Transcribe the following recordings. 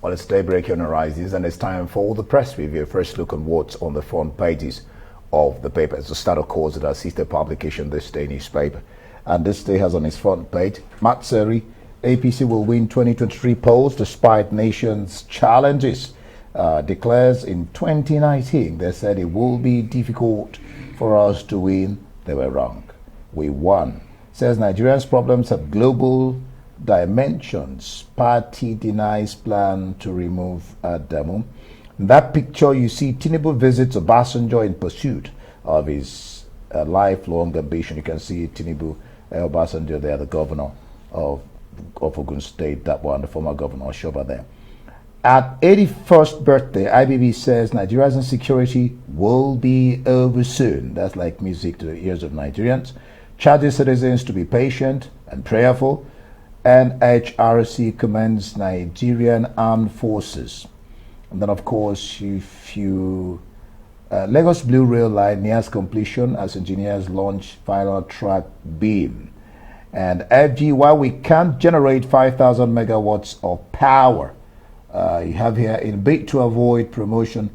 Well, it's daybreak on Horizons, and it's time for the press review. First look on what's on the front pages of the paper. It's the start, of course, with our sister publication, This Day newspaper. And This Day has on its front page, Masari, APC will win 2023 polls despite nation's challenges. Declares in 2019, they said it will be difficult for us to win. They were wrong. We won. Says Nigeria's problems have global dimensions. Party denies plan to remove Adamu. In that picture, you see Tinubu visits Obasanjo in pursuit of his lifelong ambition. You can see Tinubu, Obasanjo there, the governor of Ogun State, that one, the former governor, Shoba there. At 81st birthday, IBB says Nigeria's insecurity will be over soon. That's like music to the ears of Nigerians. Charges citizens to be patient and prayerful. And HRC commends Nigerian armed forces. And then, of course, Lagos Blue Rail Line nears completion as engineers launch final track beam. And FG, while we can't generate 5,000 megawatts of power, you have here in bid to avoid promotion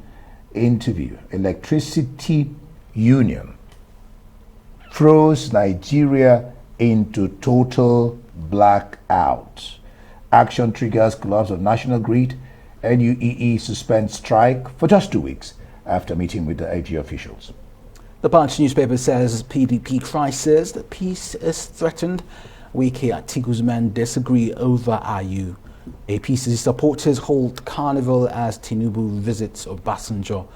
interview, Electricity Union throws Nigeria into total blackout. Action triggers collapse of national grid. NUEE suspends strike for just 2 weeks after meeting with the AG officials. The Punch newspaper says PDP crisis, the peace is threatened. Wike Atiku's men disagree over IU. APC supporters hold carnival as Tinubu visits Obasanjo.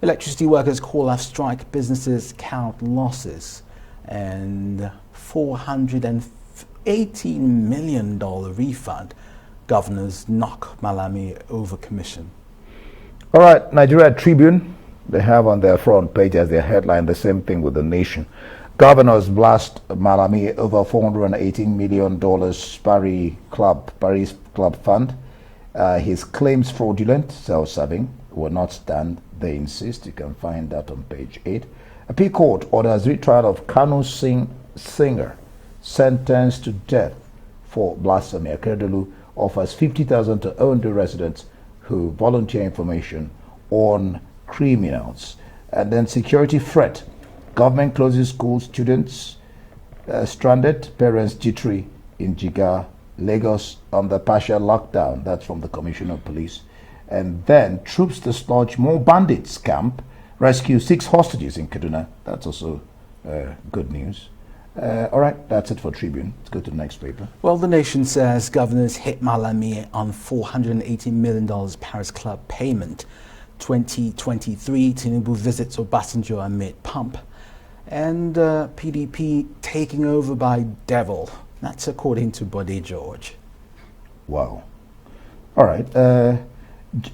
Electricity workers call off strike, businesses count losses. And $418 million refund. Governors knock Malami over commission. All right, Nigeria Tribune, they have on their front page as their headline the same thing with The Nation. Governors blast Malami over $418 million Paris Club fund. His claims fraudulent, self-serving, will not stand, they insist. You can find that on page 8. Appeal Court orders retrial of Kano singer sentenced to death for blasphemy. Akeredolu offers $50,000 to Ondo residents who volunteer information on criminals. And then security threat. Government closes schools, students stranded, parents jittery in Jigar, Lagos under partial lockdown. That's from the Commissioner of Police. And then troops dislodge more bandits camp, rescue 6 hostages in Kaduna. That's also good news. All right, that's it for Tribune. Let's go to the next paper. Well, The Nation says governors hit Malami on $480 million Paris Club payment. 2023, Tinubu visits Obasanjo amid pump. And PDP taking over by devil. That's according to Bode George. Wow. All right.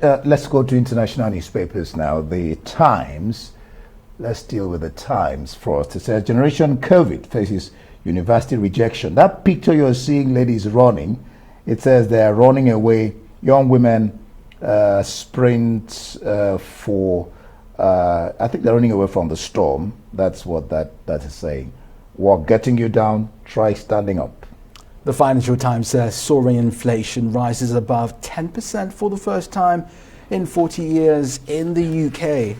Let's go to international newspapers now. The Times. Let's deal with the Times first. It says Generation COVID faces university rejection. That picture you're seeing, ladies running, it says they are running away. Young women sprint for, I think they're running away from the storm. That's what that is saying. Walk getting you down, try standing up. The Financial Times says soaring inflation rises above 10% for the first time in 40 years in the UK.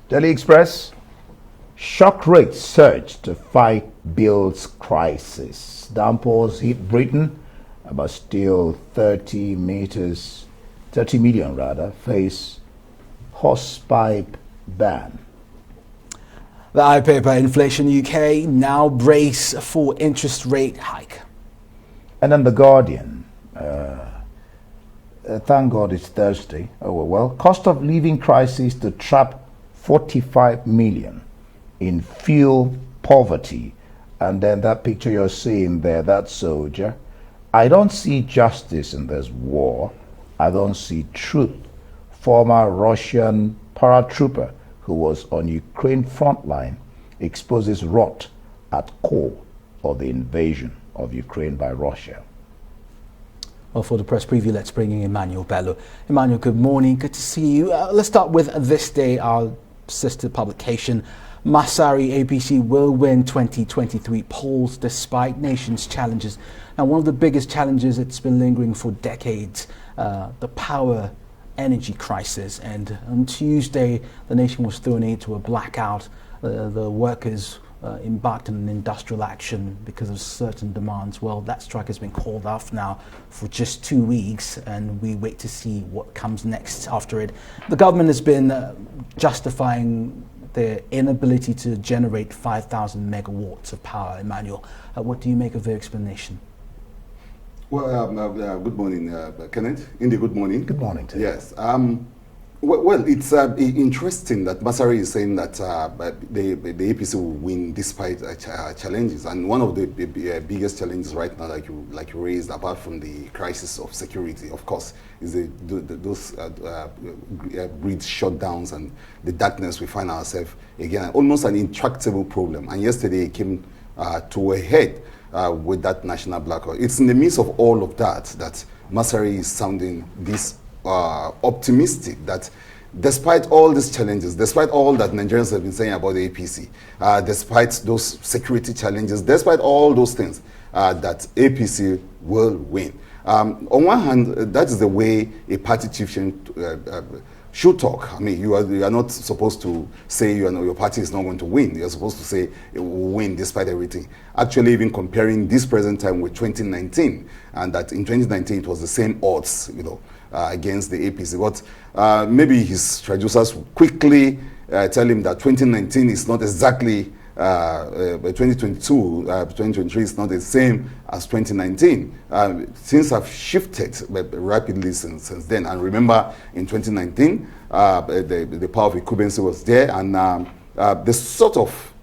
Daily Express, shock rates surge to fight bills crisis. Downpours hit Britain, but still 30 million face hosepipe ban. The iPaper Inflation UK now brace for interest rate hike. And then The Guardian. Thank God it's Thursday. Oh well. Cost of living crisis to trap 45 million in fuel poverty. And then that picture you're seeing there, that soldier. I don't see justice in this war. I don't see truth. Former Russian paratrooper who was on Ukraine front line exposes rot at core of the invasion of Ukraine by Russia. Well, for the press preview, let's bring in Emmanuel Bello. Emmanuel, good morning. Good to see you. Let's start with This Day, our sister publication. Masari APC will win 2023 polls despite nation's challenges. And one of the biggest challenges that's been lingering for decades, the power energy crisis. And on Tuesday, the nation was thrown into a blackout. The workers embarked on an industrial action because of certain demands. Well, that strike has been called off now for just 2 weeks, and we wait to see what comes next after it. The government has been justifying their inability to generate 5,000 megawatts of power. Emmanuel, what do you make of their explanation? Well, good morning, Kenneth. Indeed, good morning. Good morning to you. Yes. Well, it's interesting that Masari is saying that the APC will win despite challenges, and one of the biggest challenges right now, like you raised, apart from the crisis of security, of course, is those grid shutdowns and the darkness we find ourselves again, almost an intractable problem. And yesterday it came to a head with that national blackout. It's in the midst of all of that that Masari is sounding this optimistic that despite all these challenges, despite all that Nigerians have been saying about the APC, despite those security challenges, despite all those things, that APC will win. On one hand, that is the way a party chieftain should talk. I mean, you are not supposed to say your party is not going to win. You're supposed to say it will win despite everything. Actually, even comparing this present time with 2019, and that in 2019 it was the same odds, against the APC. But maybe his traducers quickly tell him that 2019 is not exactly 2022, 2023 is not the same as 2019. Things have shifted rapidly since then. And remember, in 2019, the power of incumbency was there, and the sort of,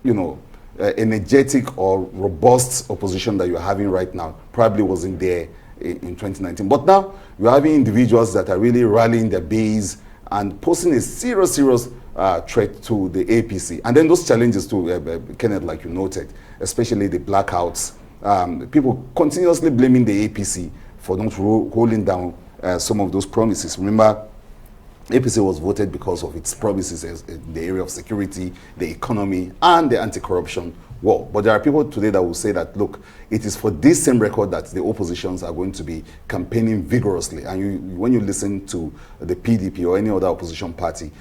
energetic or robust opposition that you're having right now probably wasn't there in 2019. But now you're having individuals that are really rallying their base and posing a serious threat to the APC. And then those challenges too, Kenneth, like you noted, especially the blackouts, people continuously blaming the APC for not holding down some of those promises. Remember, APC was voted because of its promises in the area of security, the economy, and the anti-corruption war. But there are people today that will say that, look, it is for this same record that the oppositions are going to be campaigning vigorously. And when you listen to the PDP or any other opposition party,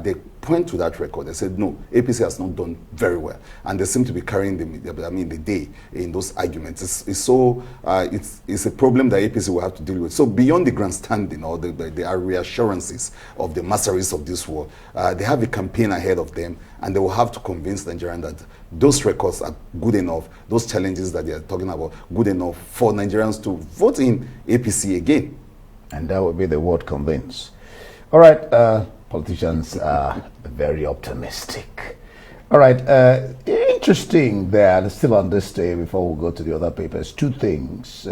they point to that record. They said, no, APC has not done very well. And they seem to be carrying the day in those arguments. It's a problem that APC will have to deal with. So beyond the grandstanding or the reassurances of the Masaris of this world, they have a campaign ahead of them, and they will have to convince Nigerians that those records are good enough, those challenges that they are talking about, good enough for Nigerians to vote in APC again. And that would be the word convince. All right, politicians are very optimistic. All right, interesting that still on this day, before we go to the other papers, two things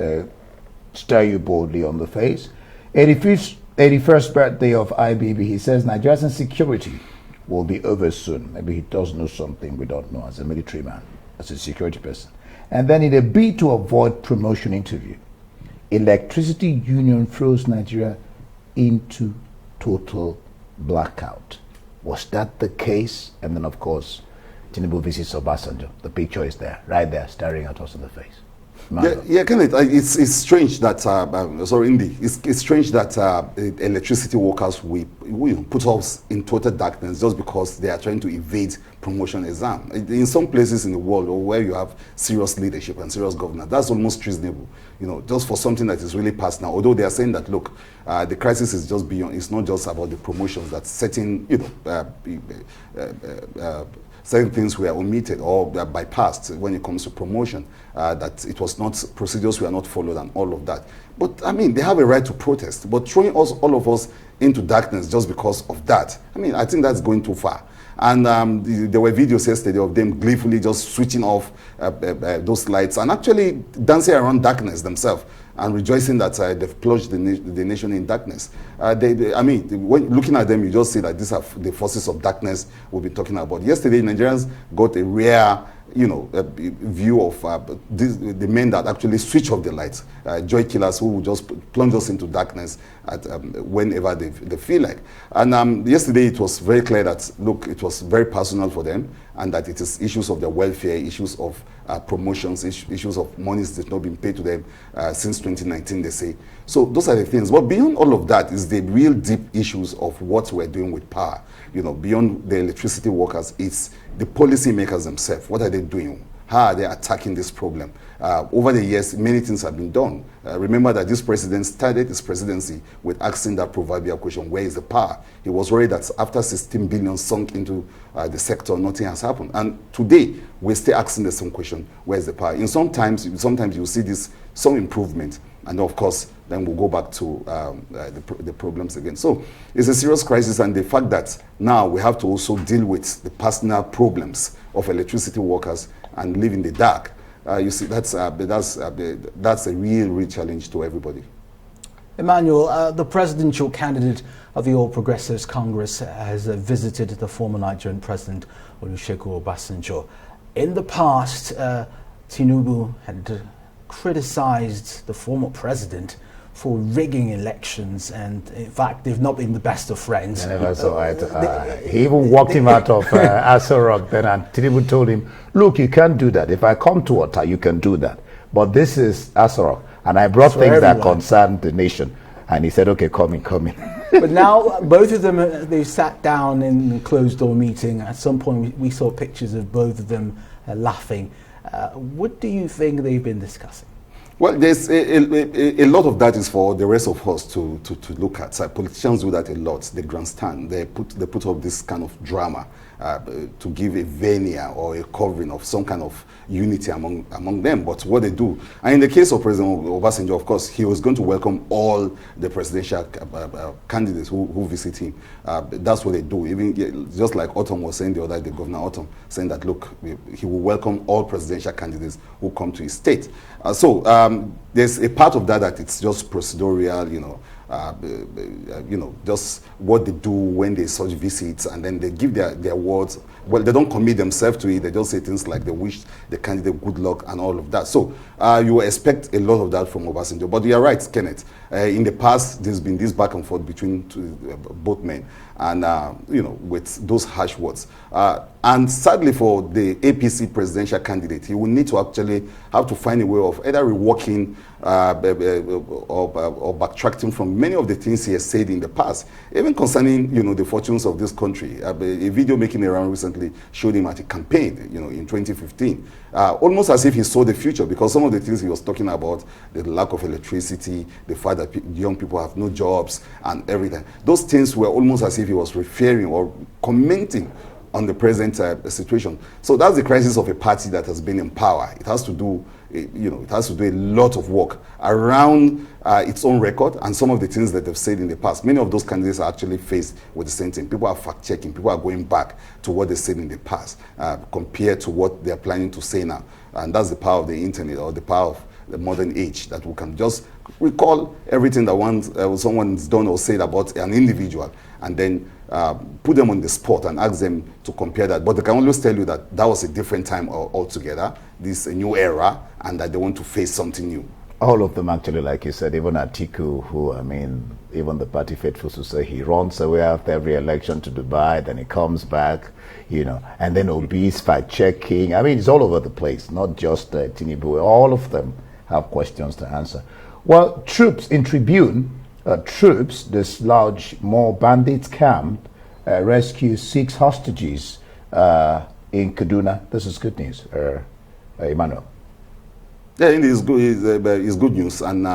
stare you boldly on the face. 81st birthday of IBB, he says Nigeria's insecurity will be over soon. Maybe he does know something we don't know as a military man, as a security person. And then in a bid to avoid promotion interview, electricity union throws Nigeria into total blackout. Was that the case? And then, of course, Tinubu visits Obasanjo. The picture is there, right there, staring at us in the face. Yeah, Kenneth, it's strange that, Indy, it's strange that electricity workers will put us in total darkness just because they are trying to evade promotion exam. In some places in the world where you have serious leadership and serious governance, that's almost treasonable, just for something that is really past now. Although they are saying that, look, the crisis is just beyond, it's not just about the promotions, that certain, certain things were omitted or bypassed when it comes to promotion, that it was not, procedures were not followed and all of that. But I mean, they have a right to protest, but throwing all of us into darkness just because of that, I mean, I think that's going too far. And there were videos yesterday of them gleefully just switching off those lights and actually dancing around darkness themselves and rejoicing that they've plunged the nation in darkness. I mean, when looking at them, you just see that these are the forces of darkness we've been talking about. Yesterday, Nigerians got a rare view of the men that actually switch off the lights, joy killers who will just plunge us into darkness at whenever they feel like. And yesterday it was very clear that, look, it was very personal for them, and that it is issues of their welfare, issues of promotions, issues of monies that have not been paid to them since 2019, they say. So those are the things. But beyond all of that is the real deep issues of what we're doing with power. Beyond the electricity workers, it's the policy makers themselves. What are they doing? How are they attacking this problem? Over the years, many things have been done. Remember that this president started his presidency with asking that proverbial question, where is the power? He was worried that after 16 billion sunk into the sector, nothing has happened. And today, we're still asking the same question, where is the power? Sometimes you'll see some improvement. And of course, then we'll go back to the problems again. So it's a serious crisis, and the fact that now we have to also deal with the personal problems of electricity workers and live in the dark. You see, that's a real challenge to everybody. Emmanuel, the presidential candidate of the All Progressives Congress has visited the former Nigerian President Olusegun Obasanjo. In the past, Tinubu had criticized the former president for rigging elections, and in fact they've not been the best of friends. I never saw it. He even walked him out of Aso Rock then, and Tinubu told him, look, you can't do that. If I come to Ota, you can do that. But this is Aso Rock, and I brought things that concern the nation. And he said, okay, come in. But now both of them, they sat down in a closed-door meeting. At some point we saw pictures of both of them laughing. What do you think they've been discussing? Well, there's a lot of that is for the rest of us to look at. Politicians do that a lot. They grandstand. They put up this kind of drama to give a veneer or a covering of some kind of unity among them. But what they do, and in the case of President Obasanjo, of course, he was going to welcome all the presidential candidates who visit him. That's what they do. Even just like Autumn was saying the other day, Governor Autumn, saying that, look, he will welcome all presidential candidates who come to his state. So there's a part of that it's just procedural, just what they do when they such visits, and then they give their words. Well, they don't commit themselves to it. They just say things like they wish the candidate good luck and all of that. So you expect a lot of that from Obasanjo. But you're right, Kenneth. In the past, there's been this back and forth between both men, and with those harsh words. And sadly for the APC presidential candidate, he will need to actually have to find a way of either reworking or backtracting from many of the things he has said in the past, even concerning the fortunes of this country. A video making around recently showed him at a campaign in 2015, almost as if he saw the future, because some of the things he was talking about, the lack of electricity, the fact that young people have no jobs and everything, those things were almost as if he was referring or commenting on the present situation. So that's the crisis of a party that has been in power. It has to do a lot of work around its own record and some of the things that they've said in the past. Many of those candidates are actually faced with the same thing. People are fact-checking. People are going back to what they said in the past compared to what they're planning to say now. And that's the power of the internet, or the power of the modern age, that we can just recall everything that someone's done or said about an individual, and then put them on the spot and ask them to compare that. But they can always tell you that that was a different time altogether. This is a new era, and that they want to face something new. All of them, actually, like you said, even Atiku, who, even the party faithful to say he runs away after every election to Dubai, then he comes back, and then Obi's fact-checking. It's all over the place, not just Tinubu. All of them have questions to answer. Well, troops in Tribune, this large more bandits camp, rescue 6 hostages in Kaduna. This is good news, Emmanuel. Yeah, indeed, it's good news, and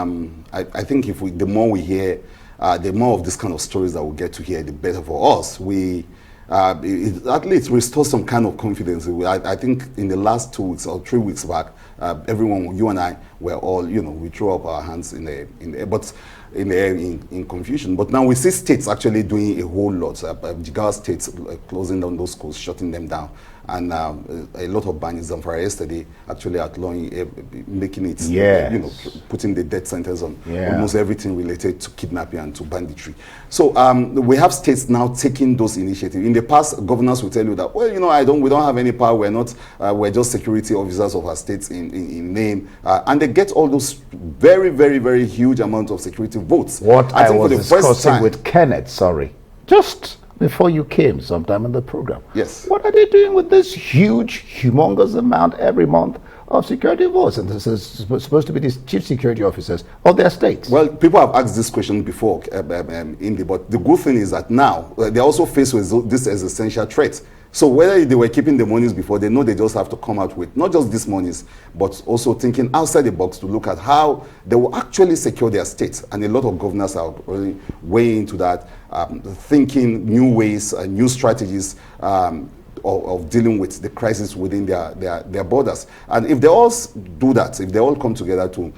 I think the more we hear, the more of this kind of stories that we get to hear, the better for us. It at least restores some kind of confidence. I think in the last 2 weeks or 3 weeks back, everyone, you and I, were all, we threw up our hands in the air in confusion. But now we see states actually doing a whole lot. Jigawa states closing down those schools, shutting them down. and a lot of bans. Zamfara yesterday actually outlawing, making it, putting the death sentence on almost everything related to kidnapping and to banditry. So we have states now taking those initiatives. In the past, governors will tell you that, well, we don't have any power. We're not. We're just security officers of our states in name, and they get all those very, very, very huge amounts of security votes. What I was discussing with Kenneth, just before you came sometime in the program. Yes. What are they doing with this huge, humongous amount every month of security votes? And this is supposed to be these chief security officers of their states. Well, people have asked this question before, Indy, but the good thing is that now they're also faced with this existential threat. So whether they were keeping the monies before, they know they just have to come out with not just these monies, but also thinking outside the box to look at how they will actually secure their states. And a lot of governors are really way into that, thinking new ways, new strategies of dealing with the crisis within their borders. And if they all do that, if they all come together to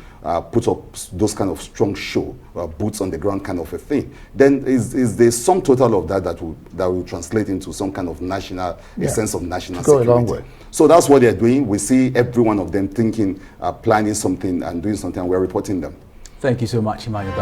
put up those kind of strong show, boots on the ground kind of a thing, then is the sum total of that will translate into some kind of national, a sense of national security. Go a long way. So that's what they're doing. We see every one of them thinking, planning something and doing something, and we're reporting them. Thank you so much, Emmanuel.